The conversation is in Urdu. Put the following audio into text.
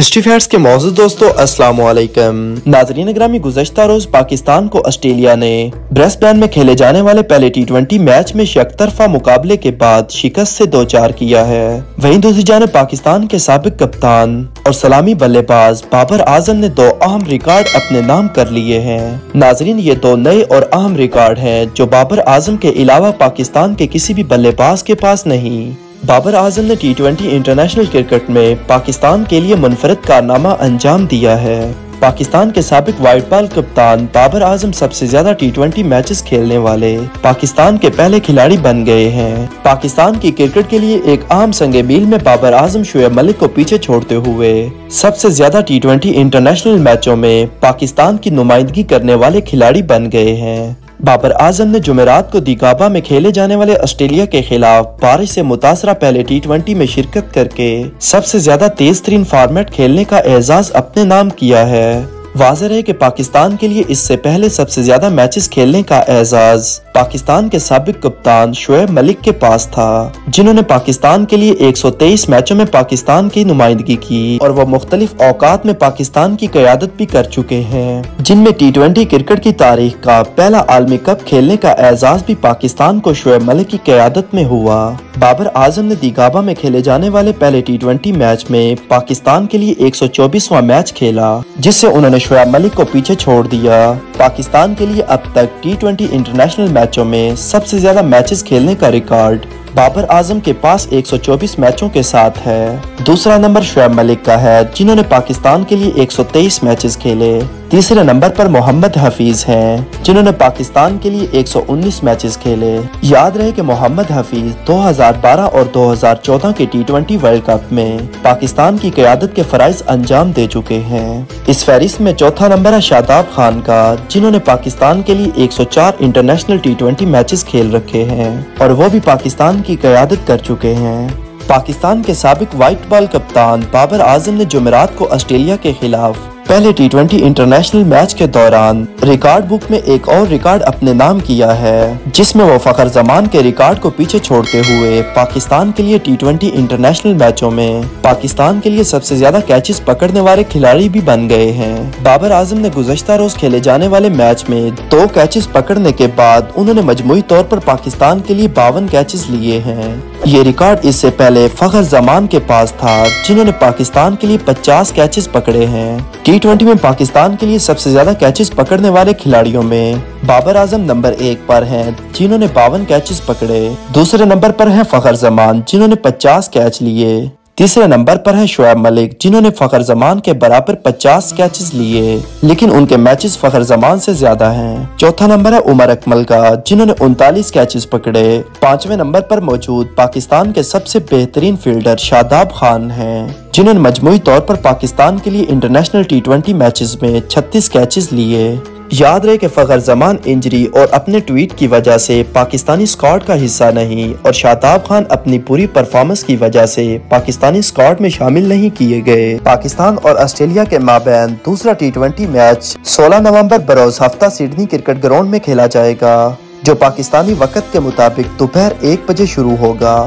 ہسٹری فیکٹس کے معزز دوستو السلام علیکم ناظرین گرامی، گزشتہ روز پاکستان کو آسٹریلیا نے برسبین میں کھیلے جانے والے پہلے ٹی20 میچ میں یک طرفہ مقابلے کے بعد شکست سے دوچار کیا ہے۔ وہیں دوسری جانب پاکستان کے سابق کپتان اور سلامی بلے باز بابر اعظم نے دو اہم ریکارڈ اپنے نام کر لیے ہیں۔ ناظرین، یہ دو نئے اور اہم ریکارڈ ہیں جو بابر اعظم کے علاوہ پاکستان کے کسی بھی بلے باز کے پاس نہیں۔ بابر اعظم نے ٹی20 انٹرنیشنل کرکٹ میں پاکستان کے لیے منفرد کارنامہ انجام دیا ہے۔ پاکستان کے سابق وائٹ بال کپتان بابر اعظم سب سے زیادہ ٹی20 میچز کھیلنے والے پاکستان کے پہلے کھلاڑی بن گئے ہیں۔ پاکستان کی کرکٹ کے لیے ایک اہم سنگ میل میں بابر اعظم شعیب ملک کو پیچھے چھوڑتے ہوئے سب سے زیادہ ٹی20 انٹرنیشنل میچوں میں پاکستان کی نمائندگی کرنے والے کھلاڑی بن گئے ہیں۔ بابر اعظم نے جمعرات کو دیگابا میں کھیلے جانے والے آسٹریلیا کے خلاف بارش سے متاثرہ پہلے ٹی20 میں شرکت کر کے سب سے زیادہ تیز ترین فارمیٹ کھیلنے کا اعزاز اپنے نام کیا ہے۔ واضح ہے کہ پاکستان کے لیے اس سے پہلے سب سے زیادہ میچز کھیلنے کا اعزاز پاکستان کے سابق کپتان شعیب ملک کے پاس تھا، جنہوں نے پاکستان کے لیے 123 میچوں میں پاکستان کی نمائندگی کی اور وہ مختلف اوقات میں پاکستان کی قیادت بھی کر چکے ہیں، جن میں ٹی20 کرکٹ کی تاریخ کا پہلا عالمی کپ کھیلنے کا اعزاز بھی پاکستان کو شعیب ملک کی قیادت میں ہوا۔ بابر اعظم نے دیگابا میں کھیلے جانے والے پہلے ٹی20 میچ میں پاکستان کے لیے 124واں میچ کھیلا، جس سے انہوں نے شعیب ملک کو پیچھے چھوڑ دیا۔ پاکستان کے لیے اب تک ٹی20 انٹرنیشنل میچوں میں سب سے زیادہ میچز کھیلنے کا ریکارڈ بابر اعظم کے پاس 124 میچوں کے ساتھ ہے۔ دوسرا نمبر شعیب ملک کا ہے، جنہوں نے پاکستان کے لیے 123 میچز کھیلے۔ تیسرے نمبر پر محمد حفیظ ہیں، جنہوں نے پاکستان کے لیے 119 میچز کھیلے۔ یاد رہے کہ محمد حفیظ 2012 اور 2014 کے ٹی20 ورلڈ کپ میں پاکستان کی قیادت کے فرائض انجام دے چکے ہیں۔ اس فہرست میں چوتھا نمبر ہے شاداب خان کا، جنہوں نے پاکستان کے لیے 104 انٹرنیشنل ٹی20 میچز کھیل رکھے ہیں اور وہ بھی پاکستان کی قیادت کر چکے ہیں۔ پاکستان کے سابق وائٹ بال کپتان بابر اعظم نے جمعرات کو آسٹریلیا کے خلاف پہلے ٹی20 انٹرنیشنل میچ کے دوران ریکارڈ بک میں ایک اور ریکارڈ اپنے نام کیا ہے، جس میں وہ فخر زمان کے ریکارڈ کو پیچھے چھوڑتے ہوئے پاکستان کے لیے ٹی20 انٹرنیشنل میچوں میں پاکستان کے لیے سب سے زیادہ کیچز پکڑنے والے کھلاڑی بھی بن گئے ہیں۔ بابر اعظم نے گزشتہ روز کھیلے جانے والے میچ میں 2 کیچز پکڑنے کے بعد انہوں نے مجموعی طور پر پاکستان کے لیے 52 کیچز لیے ہیں۔ یہ ریکارڈ اس سے پہلے فخر زمان کے پاس تھا، جنہوں نے پاکستان کے لیے 50 کیچز پکڑے ہیں۔ ٹی20 میں پاکستان کے لیے سب سے زیادہ کیچز پکڑنے والے کھلاڑیوں میں بابر اعظم نمبر 1 پر ہیں، جنہوں نے 52 کیچز پکڑے۔ دوسرے نمبر پر ہیں فخر زمان، جنہوں نے 50 کیچ لیے۔ تیسرے نمبر پر ہیں شعیب ملک، جنہوں نے فخر زمان کے برابر 50 کیچز لیے، لیکن ان کے میچز فخر زمان سے زیادہ ہیں۔ چوتھا نمبر ہے عمر اکمل کا، جنہوں نے 39 کیچز پکڑے۔ پانچویں نمبر پر موجود پاکستان کے سب سے بہترین فیلڈر شاداب خان ہیں، جنہوں نے مجموعی طور پر پاکستان کے لیے انٹرنیشنل ٹی20 میچز میں 36 کیچز لیے۔ یاد رہے کہ فخر زمان انجری اور اپنے ٹویٹ کی وجہ سے پاکستانی اسکواڈ کا حصہ نہیں، اور شاداب خان اپنی پوری پرفارمنس کی وجہ سے پاکستانی اسکواڈ میں شامل نہیں کیے گئے۔ پاکستان اور آسٹریلیا کے مابین دوسرا ٹی20 میچ 16 نومبر بروز ہفتہ سڈنی کرکٹ گراؤنڈ میں کھیلا جائے گا، جو پاکستانی وقت کے مطابق دوپہر 1 بجے شروع ہوگا۔